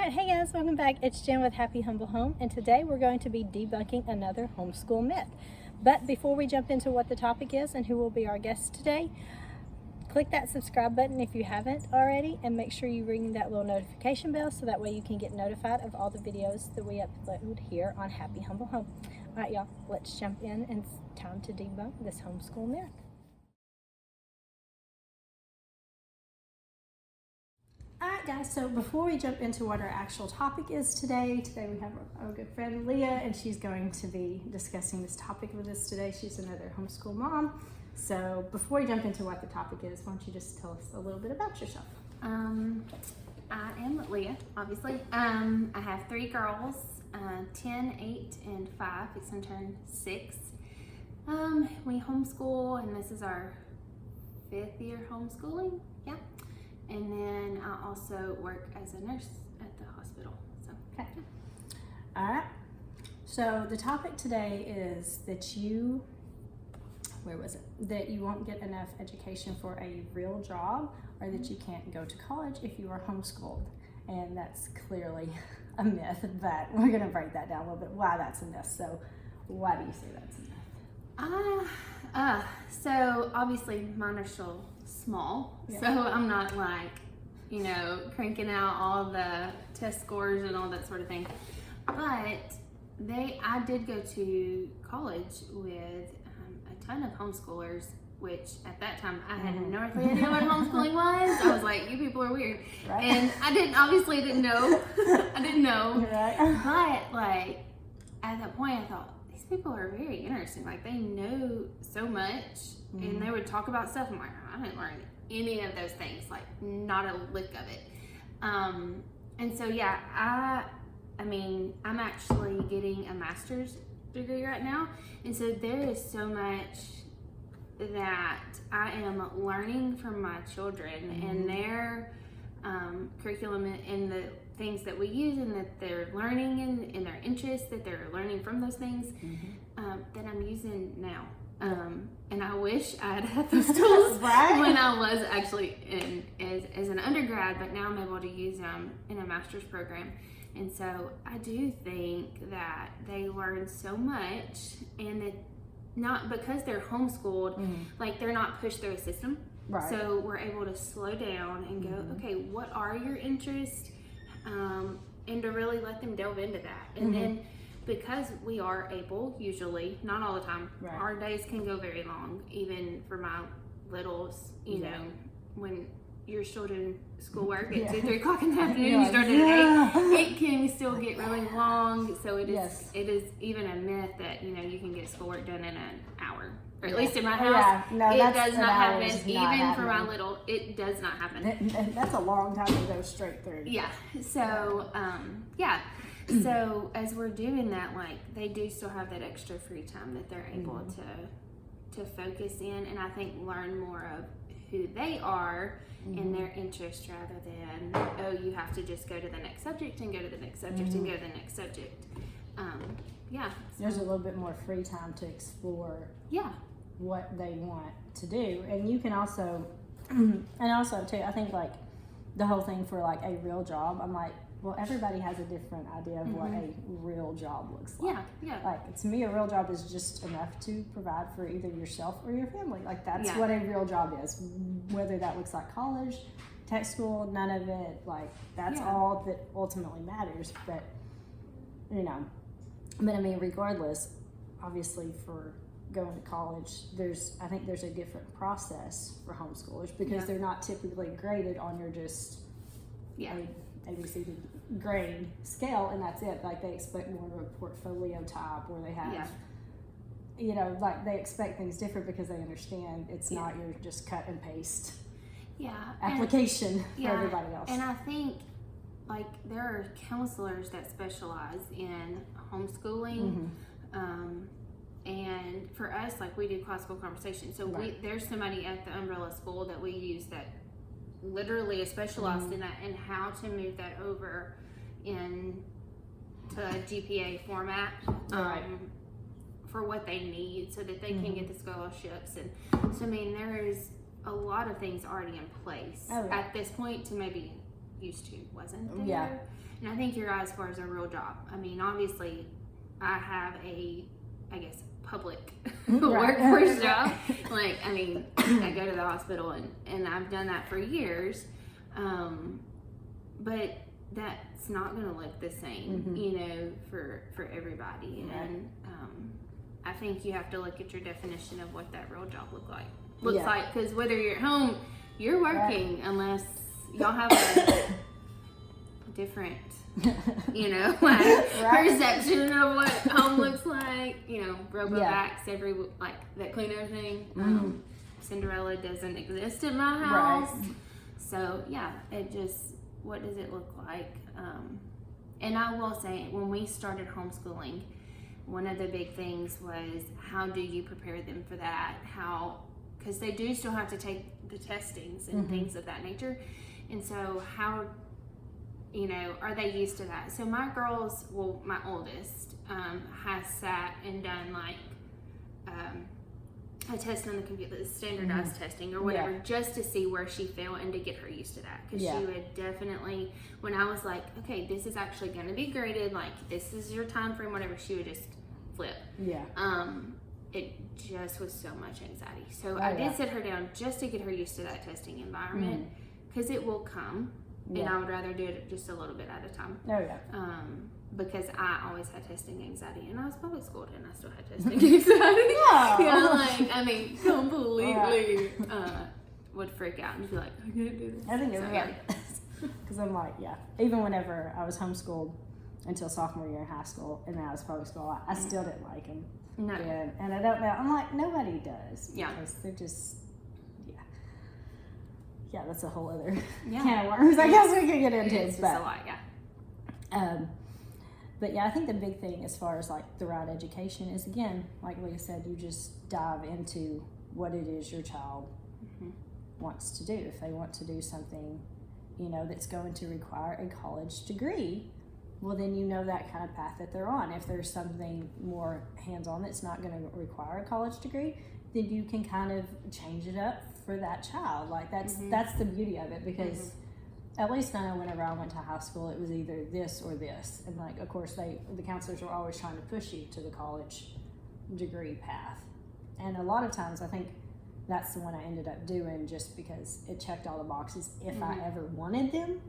Alright, hey guys, welcome back. It's Jen with Happy Humble Home, and today we're going to be debunking another homeschool myth. But before we jump into what the topic is and who will be our guest today, click that subscribe button if you haven't already, and make sure you ring that little notification bell so that way you can get notified of all the videos that we upload here on Happy Humble Home. Alright y'all, let's jump in and it's time to debunk this homeschool myth. Alright guys, so before we jump into what our actual topic is today we have our good friend Leah, and she's going to be discussing this topic with us today. She's another homeschool mom. So before we jump into what the topic is, why don't you just tell us a little bit about yourself? I am Leah, obviously. I have 3 girls, 10, 8, and 5. It's in turn 6. We homeschool, and this is our 5th year homeschooling. Yeah. And then I also work as a nurse at the hospital. So, okay. All right. So the topic today is that you won't get enough education for a real job, or that you can't go to college if you are homeschooled. And that's clearly a myth, but we're going to break that down a little bit, why that's a myth. So why do you say that's a myth? So obviously mine are still small, yeah. So I'm not like, cranking out all the test scores and all that sort of thing. But I did go to college with a ton of homeschoolers, which at that time I had no idea what homeschooling was. I was like, you people are weird. Right. And I didn't know. I didn't know. Right. But like at that point I thought, these people are very interesting. Like they know so much, and they would talk about stuff. I'm like, I didn't learn any of those things, like not a lick of it. And so yeah, I'm actually getting a master's degree right now, and so there is so much that I am learning from my children and their curriculum and the things that we use, and that they're learning and their interests that they're learning from those things that I'm using now. And I wish I had those tools right? when I was actually as an undergrad, but now I'm able to use them in a master's program. And so I do think that they learn so much, and that not because they're homeschooled, like they're not pushed through a system. Right. So we're able to slow down and go, okay, what are your interests? And to really let them delve into that. And then because we are able, usually, not all the time, our days can go very long, even for my littles, you know, when you're still doing schoolwork at 2, 3 o'clock in the afternoon, you start at 8, it can still get really long. So it is even a myth that, you can get schoolwork done in an hour. Or at least in my house, it does not happen. Even for my little, it does not happen. And that's a long time to go straight through. Yeah. So, so as we're doing that, like they do still have that extra free time that they're able to focus in, and I think learn more of who they are and their interests, rather than, you have to just go to the next subject and go to the next subject and go to the next subject. There's a little bit more free time to explore what they want to do. And you can also, and also too, I think like the whole thing for like a real job, I'm like, well, everybody has a different idea of what a real job looks like. Yeah. Like, to me, a real job is just enough to provide for either yourself or your family. Like, that's what a real job is. Whether that looks like college, tech school, none of it. Like, that's all that ultimately matters. But, regardless, obviously, for going to college, I think there's a different process for homeschoolers, because they're not typically graded on your just ABC grade scale, and that's it. Like they expect more of a portfolio type, where they have like they expect things different, because they understand it's not your just cut and paste application for everybody else. And I think like there are counselors that specialize in homeschooling, and for us, like we do classical conversation, so there's somebody at the umbrella school that we use that literally is specialized in that, and how to move that over in to GPA format for what they need, so that they can get the scholarships. And so there is a lot of things already in place at this point to maybe used to wasn't there. Yeah. And I think you're as far as a real job. I mean, obviously, I have I guess, public workforce job. Like, I mean, I go to the hospital and I've done that for years. But that's not going to look the same, you know, for everybody. Right. And I think you have to look at your definition of what that real job looks like. Because whether you're at home, you're working, unless y'all have a different, you know, like perception of what home looks like. You know, robo-vax, that clean everything. Cinderella doesn't exist in my house. Right. So yeah, what does it look like? And I will say, when we started homeschooling, one of the big things was, how do you prepare them for that? Because they do still have to take the testings and things of that nature. And so how, you know, are they used to that? So my girls, well, my oldest, has sat and done like a test on the computer, the standardized testing or whatever, just to see where she fell and to get her used to that. Because she would definitely, when I was like, okay, this is actually going to be graded, like this is your time frame, whatever, she would just flip. Yeah. It just was so much anxiety. So I did sit her down just to get her used to that testing environment, because it will come, and I would rather do it just a little bit at a time. Oh yeah. Because I always had testing anxiety, and I was public schooled, and I still had testing anxiety. Like, I mean, completely would freak out and be like, I can't do this. I think it's weird. Because I'm like, even whenever I was homeschooled until sophomore year in high school, and then I was public school, I still didn't like them. No. And I don't know. I'm like, nobody does. Yeah. Because they're just, yeah, that's a whole other can of worms. I guess we could get into it. It's just a lot, But yeah, I think the big thing as far as like the right education is, again, like Leah said, you just dive into what it is your child wants to do. If they want to do something, you know, that's going to require a college degree, well, then you know that kind of path that they're on. If there's something more hands-on that's not going to require a college degree, then you can kind of change it up for that child. Like that's the beauty of it, because at least I know whenever I went to high school, it was either this or this. And like, of course, the counselors were always trying to push you to the college degree path. And a lot of times I think that's the one I ended up doing, just because it checked all the boxes if I ever wanted them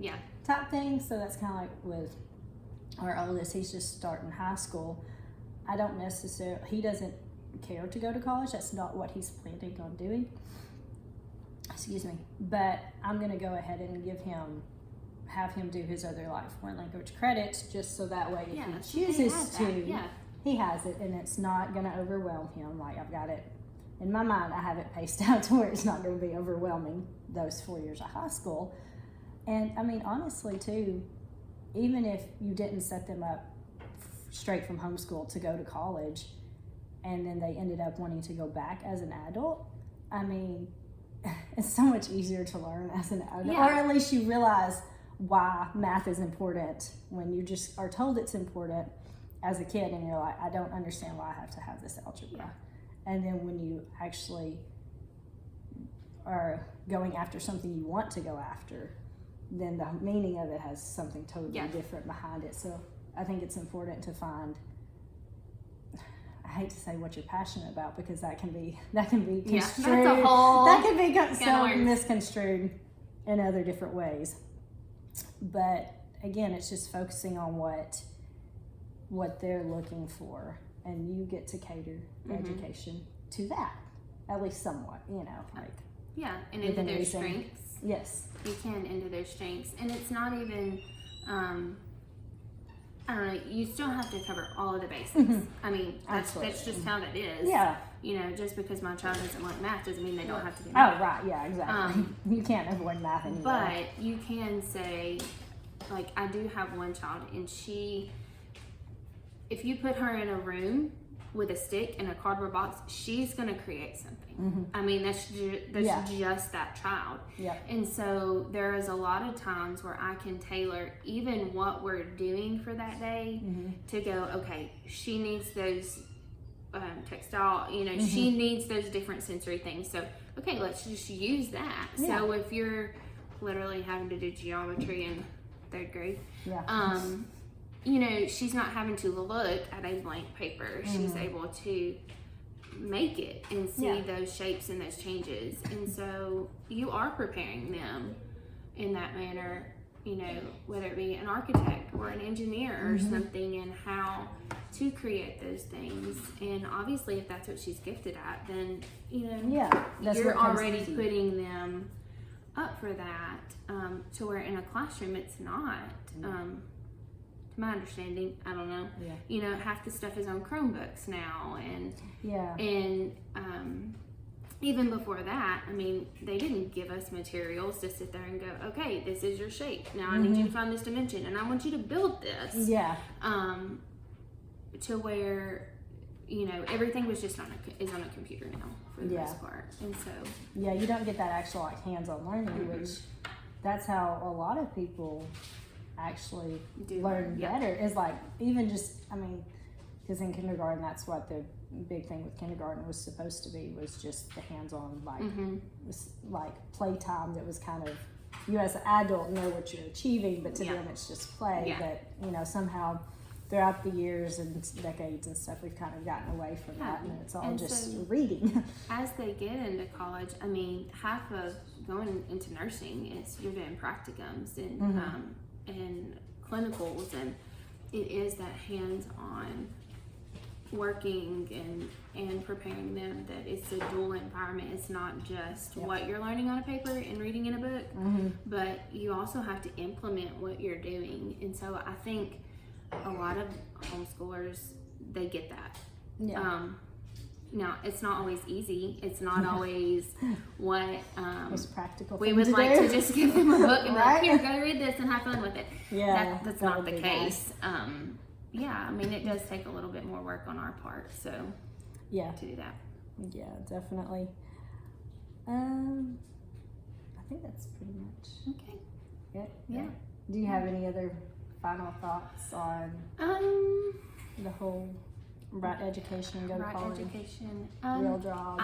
type thing. So that's kind of like with our oldest, he's just starting high school. I don't necessarily, he doesn't care to go to college. That's not what he's planning on doing. Excuse me. But I'm going to go ahead and have him do his other like foreign language credits, just so that way if he chooses to, he has it, and it's not going to overwhelm him. Like, I've got it in my mind, I have it paced out to where it's not going to be overwhelming those 4 years of high school. And I mean, honestly too, even if you didn't set them up straight from homeschool to go to college, and then they ended up wanting to go back as an adult, I mean, it's so much easier to learn as an adult, or at least you realize why math is important when you just are told it's important as a kid, and you're like, I don't understand why I have to have this algebra. And then when you actually are going after something you want to go after, then the meaning of it has something totally different behind it. So I think it's important to find, I hate to say what you're passionate about, because that can be construed. That's a whole that can be so misconstrued in other different ways. But again, it's just focusing on what they're looking for, and you get to cater education to that, at least somewhat, you know, like and into their strengths. Yes, you can into their strengths, and it's not even. I don't know, you still have to cover all of the basics. I mean, that's just how that is. Yeah. You know, just because my child doesn't like math doesn't mean they don't have to do math. Oh, right, yeah, exactly. You can't avoid math anymore. But you can say, like, I do have one child, and if you put her in a room with a stick and a cardboard box, she's going to create something. I mean, that's just that child. And so there is a lot of times where I can tailor even what we're doing for that day to go, okay, she needs those textile, you know, she needs those different sensory things. So, okay, let's just use that. So if you're literally having to do geometry in 3rd grade. Yeah. You know, she's not having to look at a blank paper. She's able to make it and see those shapes and those changes. And so you are preparing them in that manner, you know, whether it be an architect or an engineer or something, and how to create those things. And obviously, if that's what she's gifted at, then, you know, you're already putting them up for that, to where in a classroom it's not. To my understanding, I don't know. Yeah. You know, half the stuff is on Chromebooks now, and even before that, I mean, they didn't give us materials to sit there and go, okay, this is your shape. Now I need you to find this dimension, and I want you to build this. Yeah. To where, you know, everything was just is on a computer now for the most part, and so you don't get that actual like hands-on learning, which that's how a lot of people actually learn better. Is like, even just, I mean, because in kindergarten, that's what the big thing with kindergarten was supposed to be, was just the hands-on, like like playtime that was kind of, you as an adult know what you're achieving, but to them it's just play. But you know, somehow throughout the years and decades and stuff, we've kind of gotten away from that, and it's all just reading. As they get into college, I mean, half of going into nursing is you're doing practicums and clinicals, and it is that hands-on working and preparing them, that it's a dual environment. It's not just what you're learning on a paper and reading in a book, but you also have to implement what you're doing. And so I think a lot of homeschoolers, they get that. Now, it's not always easy. It's not always what most practical we would like to just give them a book and be like, here, go read this and have fun with it. That's not the case. I mean, it does take a little bit more work on our part, so to do that. Yeah, definitely. I think that's pretty much okay. Yeah. Do you have any other final thoughts on the whole right education, go to college, real job?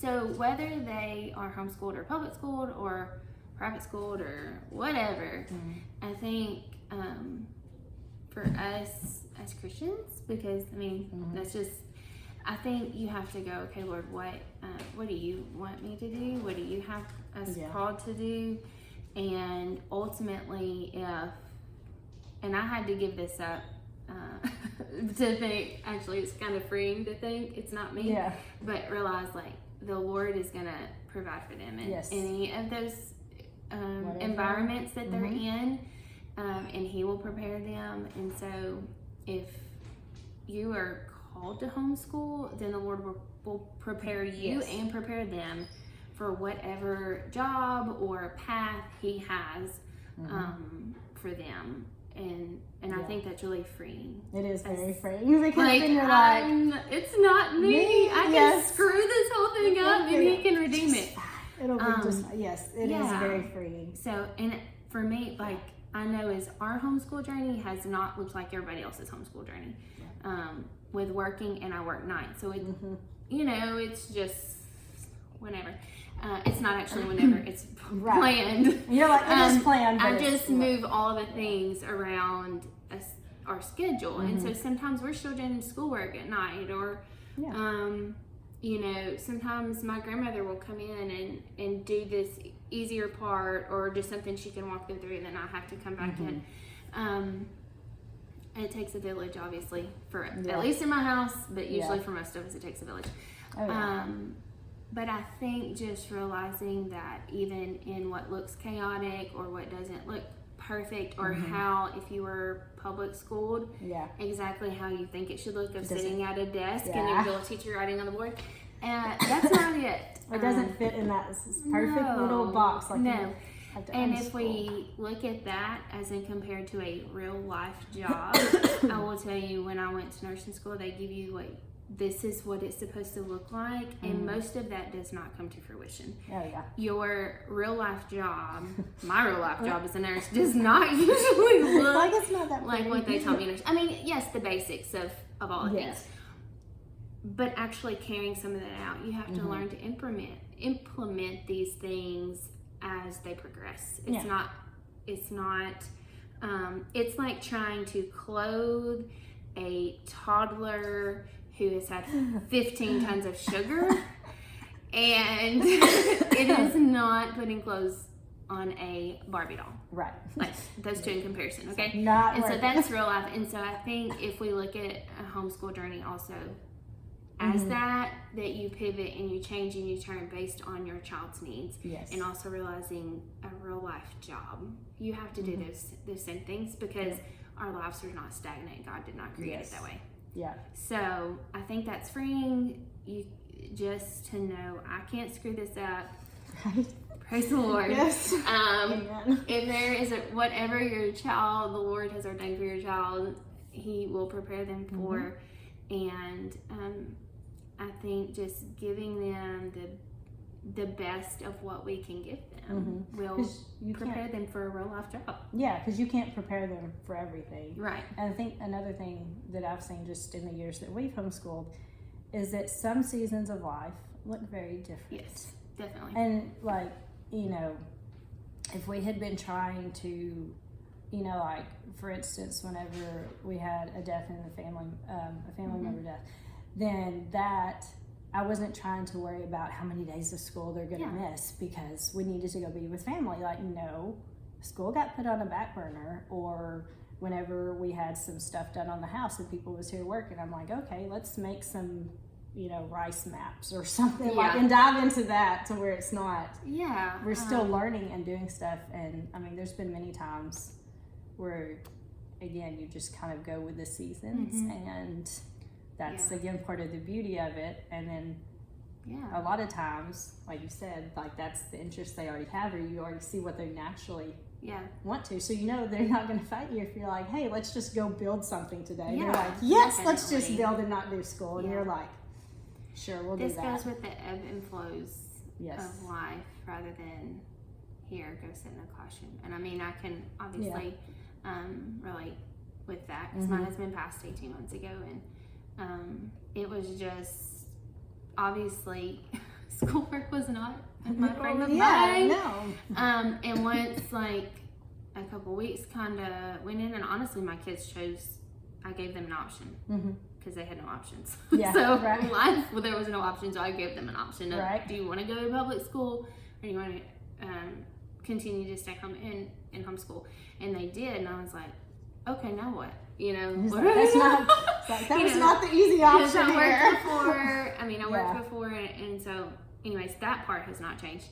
So whether they are homeschooled or public schooled or private schooled or whatever, I think for us as Christians, because I mean that's just, I think you have to go, okay, Lord, what do you want me to do? What do you have us called to do? And ultimately, and I had to give this up to think, actually it's kind of freeing to think it's not me, but realize like the Lord is gonna provide for them in any of those environments that they're in, and He will prepare them. And so if you are called to homeschool, then the Lord will prepare you and prepare them for whatever job or path He has for them. And I think that's really freeing. It is very freeing, because like, then you're like, it's not me. I can screw this whole thing up, and He can redeem it. It'll be just, it is very freeing. So, and for me, like, I know as our homeschool journey has not looked like everybody else's homeschool journey, with working, and I work nights. So it, you know, it's just whenever. It's not actually whenever, it's planned. You're like, it is planned. I just move all the things around our schedule. And so sometimes we're still doing schoolwork at night, or, you know, sometimes my grandmother will come in and do this easier part, or just something she can walk them through, and then I have to come back in. It takes a village, obviously, for at least in my house, but usually for most of us, it takes a village. But I think just realizing that even in what looks chaotic or what doesn't look perfect, or how, if you were public schooled, exactly how you think it should look, of sitting at a desk and there's a little teacher writing on the board, that's not it. It doesn't fit in that perfect little box. Like and if we look at that as in compared to a real life job, I will tell you, when I went to nursing school, they give you this is what it's supposed to look like, and most of that does not come to fruition. Your real life job, my real life job as a nurse, does not usually look like it's not that like what they tell me. I mean, yes, the basics of all the things, but actually carrying some of that out, you have to learn to implement these things as they progress. It's not, it's like trying to clothe a toddler who has had 15 tons of sugar, and it is not putting clothes on a Barbie doll. Right. Like those two in comparison, okay? Not and worth so that's real life. And so I think if we look at a homeschool journey also as that you pivot and you change and you turn based on your child's needs. Yes. And also realizing a real life job. You have to do those same things because our lives are not stagnant. God did not create it that way. Yeah. So I think that's freeing you just to know I can't screw this up. Right. Praise the Lord. Yes. If there is whatever your child, the Lord has ordained for your child, He will prepare them for. And I think just giving them the best of what we can give them will prepare them for a real life job. Yeah, because you can't prepare them for everything. Right. And I think another thing that I've seen just in the years that we've homeschooled is that some seasons of life look very different. Yes, definitely. And like, you know, if we had been trying to, you know, like for instance, whenever we had a death in the family, a family member death, then that I wasn't trying to worry about how many days of school they're going to miss because we needed to go be with family. Like, no, school got put on a back burner. Or whenever we had some stuff done on the house and people was here working, I'm like, okay, let's make some, you know, rice maps or something like, and dive into that to where it's not. Yeah. We're still learning and doing stuff. And I mean, there's been many times where, again, you just kind of go with the seasons and that's again part of the beauty of it. And then a lot of times, like you said, like that's the interest they already have, or you already see what they naturally want to. So you know they're not going to fight you if you're like, hey, let's just go build something today. They're like, yes, let's just build and not do school. And you're like, sure, we'll do that. This goes with the ebb and flows of life rather than here, go sit in a classroom. And I mean, I can obviously relate with that because my husband passed 18 months ago, and it was just obviously schoolwork was not my frame of mind. No. And once like a couple weeks kind of went in, and honestly, my kids chose. I gave them an option because they had no options. Yeah, so life, well, there was no option, so I gave them an option of, do you want to go to public school or do you want to continue to stay home and homeschool? And they did, and I was like, okay, now what? You know, that's not, that was not the easy option I worked here. before. I mean, I worked before, and so, anyways, that part has not changed.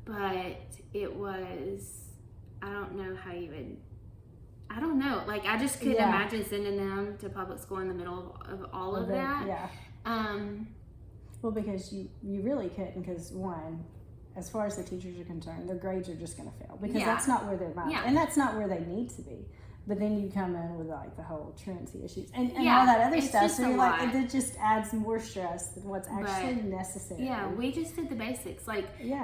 But it was, I don't know how you would. I don't know. Like, I just couldn't imagine sending them to public school in the middle of all of that. Yeah. Well, because you really couldn't, because one, as far as the teachers are concerned, their grades are just going to fail because that's not where they're at, and that's not where they need to be. But then you come in with like the whole truancy issues and all that other stuff. So you're like, it just adds more stress than what's actually necessary. Yeah, we just did the basics. Like, you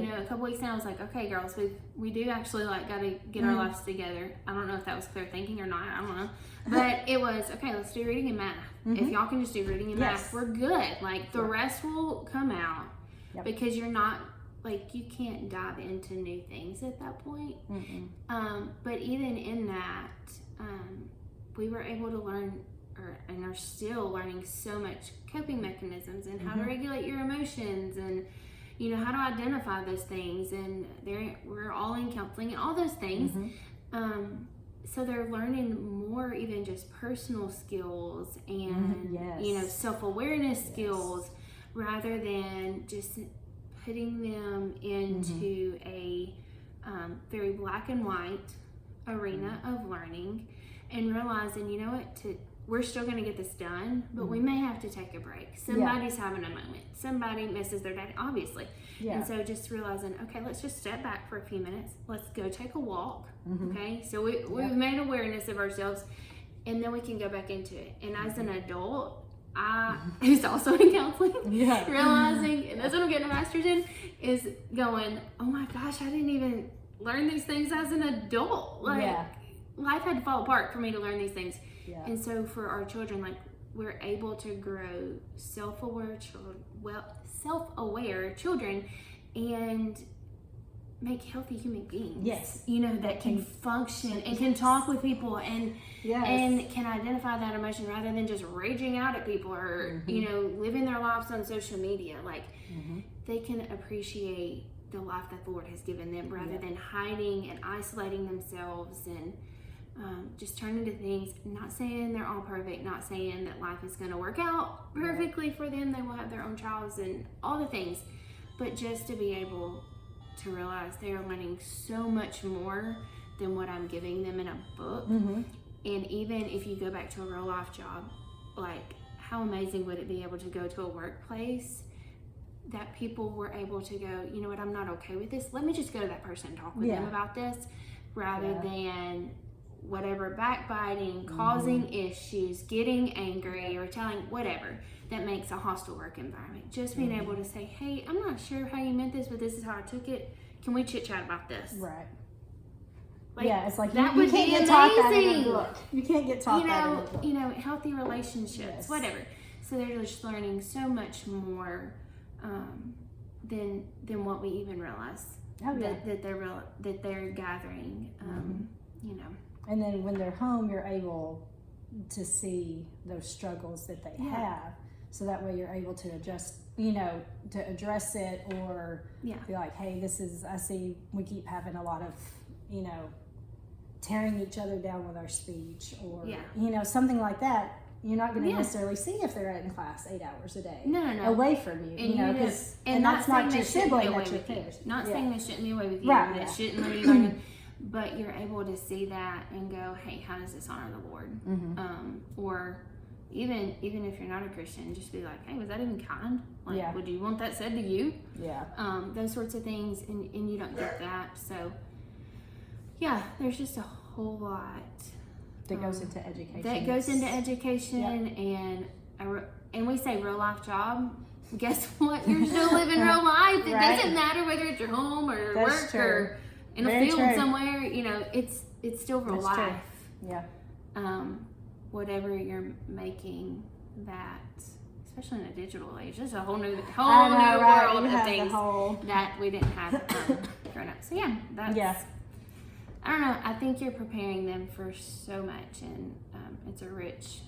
know, a couple weeks now, I was like, okay, girls, we do actually like got to get our lives together. I don't know if that was clear thinking or not. I don't know. But it was, okay, let's do reading and math. If y'all can just do reading and math, we're good. Like, the rest will come out because you're not, like, you can't dive into new things at that point. But even in that, we were able to learn, and are still learning so much coping mechanisms and how to regulate your emotions and, you know, how to identify those things. And we're all in counseling and all those things. So they're learning more, even just personal skills and, you know, self-awareness skills rather than just putting them into a very black and white arena of learning and realizing, you know what, we're still going to get this done, but we may have to take a break. Somebody's having a moment. Somebody misses their day, obviously. And so just realizing, okay, let's just step back for a few minutes. Let's go take a walk. Okay, so we've made awareness of ourselves, and then we can go back into it. And as an adult, who's also in counseling, realizing, and that's what I'm getting a master's in, is going, oh my gosh, I didn't even learn these things as an adult. Like, life had to fall apart for me to learn these things. And so for our children, like, we're able to grow self-aware children, and make healthy human beings. Yes. You know, that can function and can talk with people and can identify that emotion rather than just raging out at people or, you know, living their lives on social media. Like, they can appreciate the life that the Lord has given them rather than hiding and isolating themselves and just turning to things. Not saying they're all perfect, not saying that life is going to work out perfectly for them. They will have their own trials and all the things. But just to be able to realize they are learning so much more than what I'm giving them in a book. And even if you go back to a real life job, like, how amazing would it be able to go to a workplace that people were able to go, you know what, I'm not okay with this. Let me just go to that person and talk with them about this rather than whatever backbiting, causing issues, getting angry or telling whatever that makes a hostile work environment. Just being able to say, hey, I'm not sure how you meant this, but this is how I took it. Can we chit chat about this? Right. Like, it's like that you would can't be get taught that in amazing. a book. You can't get taught that in a book. You know, healthy relationships, whatever. So they're just learning so much more than what we even realize that they're gathering. You know. And then when they're home, you're able to see those struggles that they have, so that way you're able to adjust, you know, to address it or be like, hey, I see we keep having a lot of, you know, tearing each other down with our speech or, you know, something like that. You're not going to necessarily see if they're in class 8 hours a day. No. Away from you. And you know, and that's not your sibling, that's your peers. Not saying they shouldn't be away with you, that shouldn't let you learn. But you're able to see that and go, hey, how does this honor the Lord? Or even if you're not a Christian, just be like, hey, was that even kind? Like, would you want that said to you? Those sorts of things, and you don't get that. So, there's just a whole lot that goes into education. And we say real life job. Guess what? You're still living real life. It doesn't matter whether it's your home or work or in a field somewhere. You know, it's still real life. Whatever you're making that, especially in a digital age, there's a whole new world of things that we didn't have growing up. So that's. I don't know. I think you're preparing them for so much, and it's a rich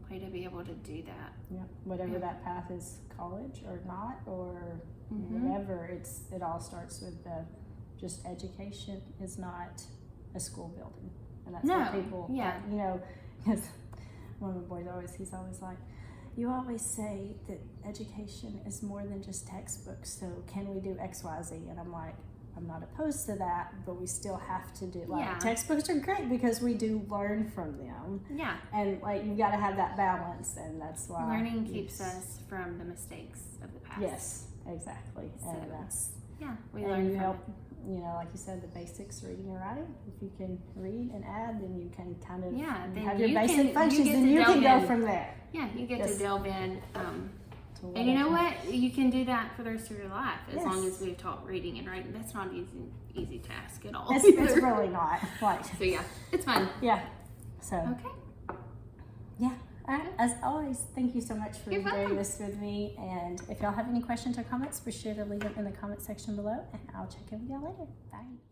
way to be able to do that. Whatever that path is, college or not, or whatever. It all starts with just education is not a school building, and that's what people. You know, because one of the boys he's always like, you always say that education is more than just textbooks. So can we do X, Y, Z? And I'm like, I'm not opposed to that, but we still have to do, textbooks are great because we do learn from them. And you've got to have that balance, and that's why learning keeps us from the mistakes of the past. Yes, exactly. So, and that's we learn you from help. You know, like you said, the basics, reading and writing. If you can read and add, then you can kind of have your basic functions, and you can go from there. You get to delve in. And you know what? You can do that for the rest of your life as long as we've taught reading and writing. That's not an easy task at all. It's really not. So it's fun. So okay. All right. As always, thank you so much for doing this with me. And if y'all have any questions or comments, be sure to leave them in the comment section below, and I'll check in with y'all later. Bye.